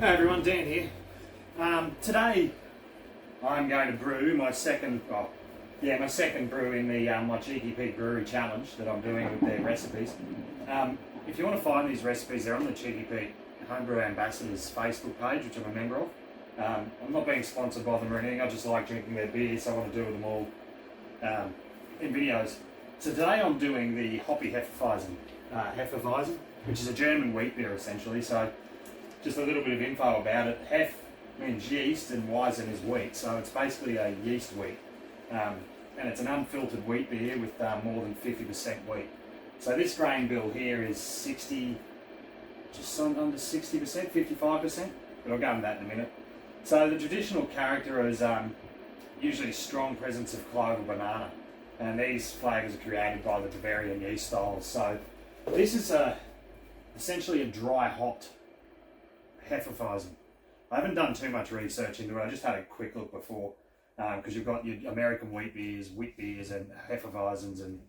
Hey everyone, Dan here. Today I'm going to brew my second brew in the my Cheeky Pete Brewery challenge that I'm doing with their recipes. If you want to find these recipes, they're on the Cheeky Pete Homebrew Ambassadors Facebook page, which I'm a member of. I'm not being sponsored by them or anything, I just like drinking their beer, so I want to do them all in videos. So today I'm doing the Hoppy Hefeweizen, which is a German wheat beer essentially. So just a little bit of info about it. Hef means yeast and Weizen is wheat, so it's basically a yeast wheat. And it's an unfiltered wheat beer with more than 50% wheat. So this grain bill here is 60, just under 60%, 55%, but I'll go into that in a minute. So the traditional character is usually strong presence of clove or banana, and these flavours are created by the Bavarian yeast styles. So this is essentially a dry hopped Hefeweizen. I haven't done too much research into it, I just had a quick look before, because you've got your American wheat beers, and Hefeweizens, and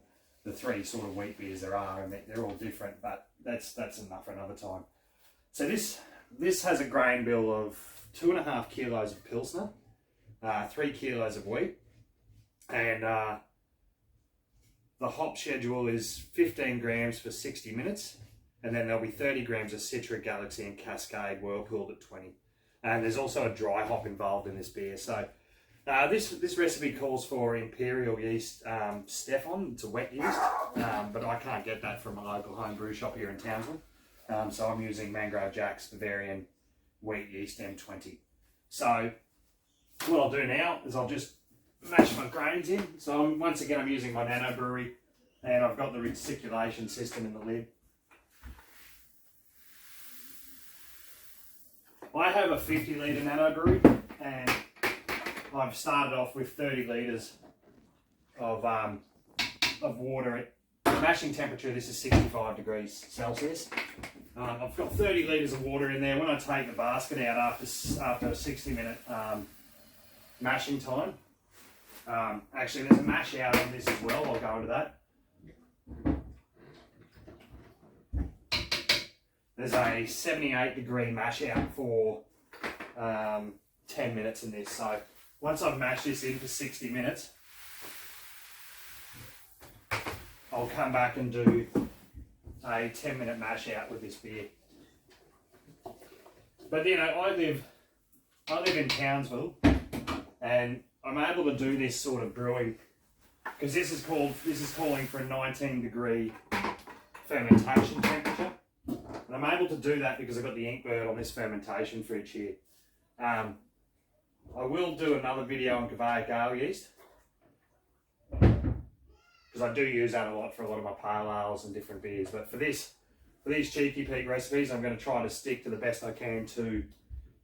the three sort of wheat beers there are, and they're all different, but that's enough for another time. So this has a grain bill of 2.5 kilos of Pilsener, 3 kilos of wheat, and the hop schedule is 15 grams for 60 minutes, and then there'll be 30 grams of Citra, Galaxy and Cascade whirlpooled at 20. And there's also a dry hop involved in this beer. So this recipe calls for imperial yeast, Stefon. It's a wet yeast, but I can't get that from my local home brew shop here in Townsville. So I'm using Mangrove Jack's Bavarian wheat yeast M20. So what I'll do now is I'll just mash my grains in. So once again, I'm using my Nano Brewery, and I've got the recirculation system in the lid. I have a 50 litre Nano Brewery, and I've started off with 30 litres of water. At mashing temperature, this is 65 degrees Celsius. I've got 30 litres of water in there. When I take the basket out after a 60-minute mashing time, actually there's a mash out on this as well, I'll go into that. There's a 78 degree mash out for 10 minutes in this. So once I've mashed this in for 60 minutes, I'll come back and do a 10-minute mash out with this beer. But you know, I live in Townsville, and I'm able to do this sort of brewing because this is calling for a 19 degree fermentation temperature. And I'm able to do that because I've got the ink bird on this fermentation fridge here. I will do another video on conveyor gale yeast, because I do use that a lot for a lot of my pale ales and different beers. But for these Cheeky Pete recipes, I'm going to try to stick to the best I can to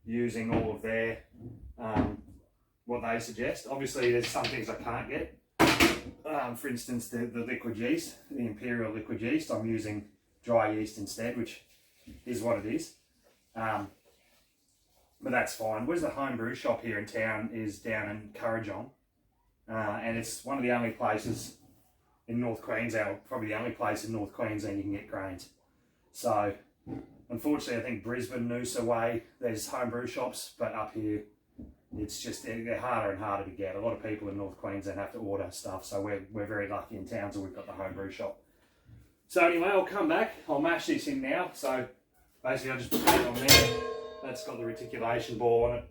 using all of their what they suggest. Obviously, there's some things I can't get. For instance, the liquid yeast, the imperial liquid yeast, I'm using dry yeast instead, which is what it is. But that's fine. Where's the home brew shop here in town is down in Currajong, and it's one of the only places in North Queensland, or probably the only place in North Queensland you can get grains. So unfortunately, I think Brisbane, Noosa way, there's home brew shops, but up here it's just they're harder and harder to get. A lot of people in North Queensland have to order stuff, so we're very lucky in Townsville we've got the home brew shop. So anyway, I'll come back, I'll mash this in now. So basically I just put that on there. That's got the reticulation ball on it.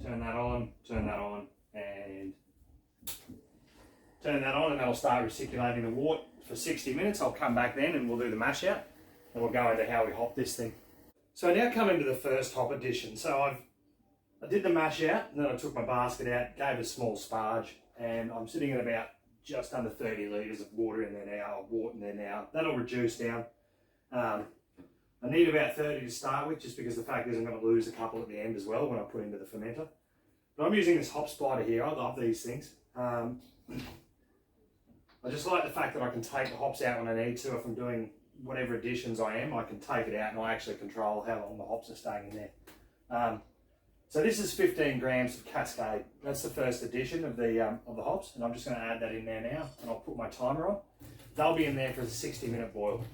Turn that on, and that'll start recirculating the wort for 60 minutes. I'll come back then and we'll do the mash out, and we'll go into how we hop this thing. So I now come into the first hop addition. So I did the mash out, and then I took my basket out, gave it a small sparge, and I'm sitting at about just under 30 litres of water in there now, or wort in there now. That'll reduce down. I need about 30 to start with, just because the fact is I'm going to lose a couple at the end as well when I put into the fermenter. But I'm using this hop spider here. I love these things. I just like the fact that I can take the hops out when I need to. If I'm doing whatever additions I can take it out, and I actually control how long the hops are staying in there. So this is 15 grams of Cascade. That's the first addition of the hops, and I'm just going to add that in there now, and I'll put my timer on. They'll be in there for a 60-minute boil.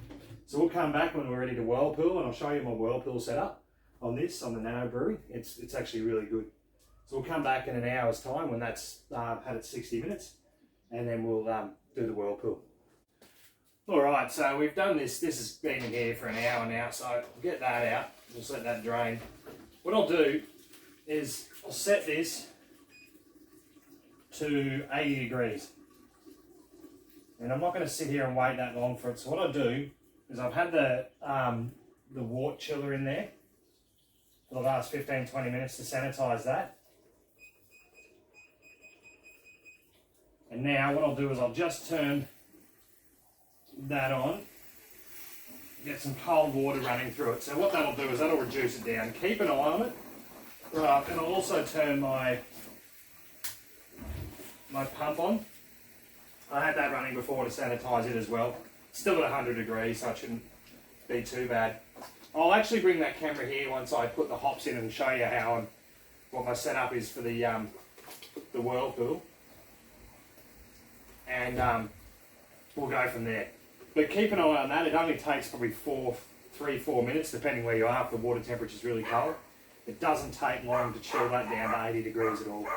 So we'll come back when we're ready to whirlpool, and I'll show you my whirlpool setup. on this, on the Nano Brewery. It's actually really good. So we'll come back in an hour's time when that's had its 60 minutes, and then we'll do the whirlpool. All right, so we've done this. This has been in here for an hour now, so we'll get that out. Just let that drain. What I'll do is I'll set this to 80 degrees. And I'm not going to sit here and wait that long for it. So what I'll do is I've had the wort chiller in there for the last 15-20 minutes to sanitize that. And now what I'll do is I'll just turn that on, get some cold water running through it. So what that'll do is that'll reduce it down. Keep an eye on it. Right, and I'll also turn my pump on. I had that running before to sanitize it as well. Still at 100 degrees, so it shouldn't be too bad. I'll actually bring that camera here once I put the hops in and show you what my setup is for the whirlpool. And we'll go from there. But keep an eye on that. It only takes probably 3-4 minutes, depending where you are, if the water temperature is really cold. It doesn't take long to chill that down to 80 degrees at all.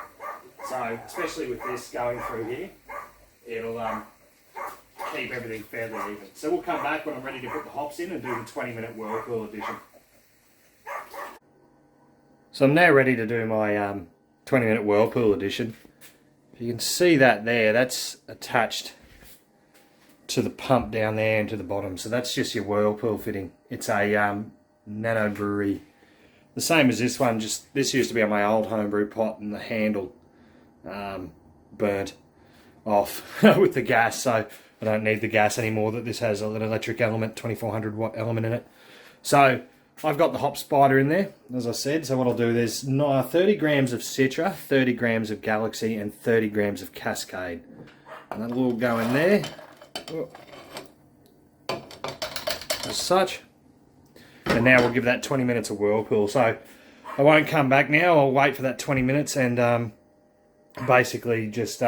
So, especially with this going through here, it'll keep everything fairly even. So we'll come back when I'm ready to put the hops in and do the 20-minute whirlpool edition. So I'm now ready to do my 20-minute whirlpool edition. You can see that there, that's attached to the pump down there and to the bottom. So that's just your whirlpool fitting. It's a Nano Brewery. The same as this one, just this used to be on my old homebrew pot and the handle burnt off with the gas, so I don't need the gas anymore. That this has an electric element, 2400 watt element in it. So I've got the hop spider in there, as I said. So what I'll do, there's 30 grams of Citra, 30 grams of Galaxy, and 30 grams of Cascade. And that'll all go in there, as such. And now we'll give that 20 minutes of whirlpool. So I won't come back now. I'll wait for that 20 minutes and basically just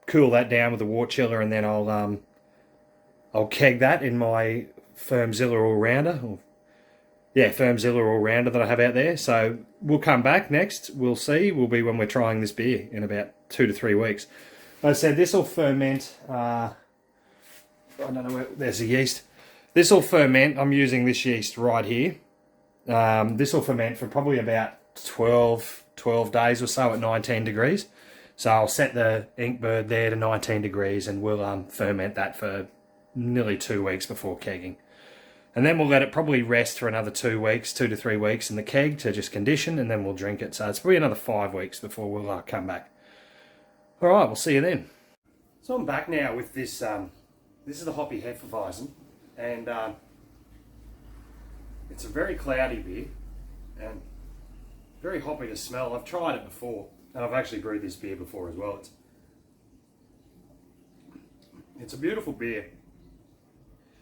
cool that down with the wort chiller, and then I'll keg that in my Firmzilla all-rounder. Firmzilla all-rounder that I have out there. So we'll come back next. We'll see. Will be when we're trying this beer in about 2 to 3 weeks. Like I said, this will ferment. I don't know where. There's the yeast. This will ferment. I'm using this yeast right here. This will ferment for probably about 12 days or so at 19 degrees. So I'll set the Inkbird there to 19 degrees and we'll ferment that for nearly 2 weeks before kegging. And then we'll let it probably rest for another 2 weeks, 2 to 3 weeks in the keg to just condition, and then we'll drink it. So it's probably another 5 weeks before we'll come back. All right, we'll see you then. So I'm back now with this. This is the Hoppy Hefeweizen, and it's a very cloudy beer and very hoppy to smell. I've tried it before, and I've actually brewed this beer before as well. It's a beautiful beer.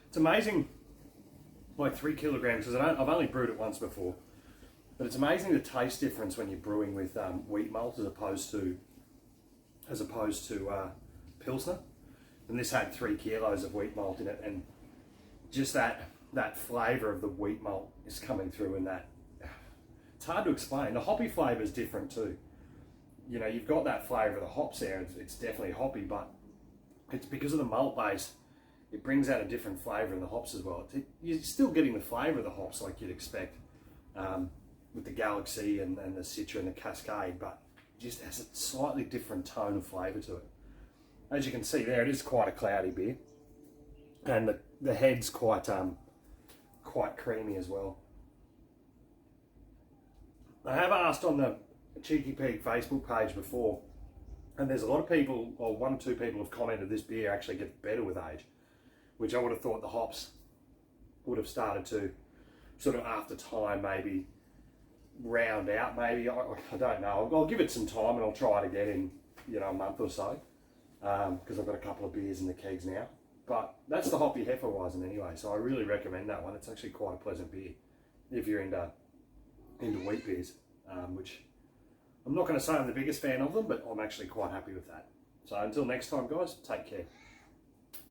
It's amazing, like 3 kilograms, because I've only brewed it once before. But it's amazing the taste difference when you're brewing with wheat malt as opposed to Pilsner. And this had 3 kilos of wheat malt in it, and just that flavour of the wheat malt is coming through in that. It's hard to explain. The hoppy flavour is different too. You know, you've got that flavour of the hops there. It's definitely hoppy, but it's because of the malt base. It brings out a different flavour in the hops as well. You're still getting the flavour of the hops like you'd expect with the Galaxy and the Citra and the Cascade, but it just has a slightly different tone of flavour to it. As you can see there, it is quite a cloudy beer, and the head's quite creamy as well. I have asked on the Cheeky Pig Facebook page before, and there's a lot of people, or 1 or 2 people have commented this beer actually gets better with age, which I would have thought the hops would have started to sort of after time maybe round out. Maybe I don't know. I'll give it some time and I'll try it again in a month or so, because I've got a couple of beers in the kegs now. But that's the Hoppy Hefeweizen anyway, so I really recommend that one. It's actually quite a pleasant beer if you're into wheat beers, which I'm not going to say I'm the biggest fan of them, but I'm actually quite happy with that. So until next time, guys, take care.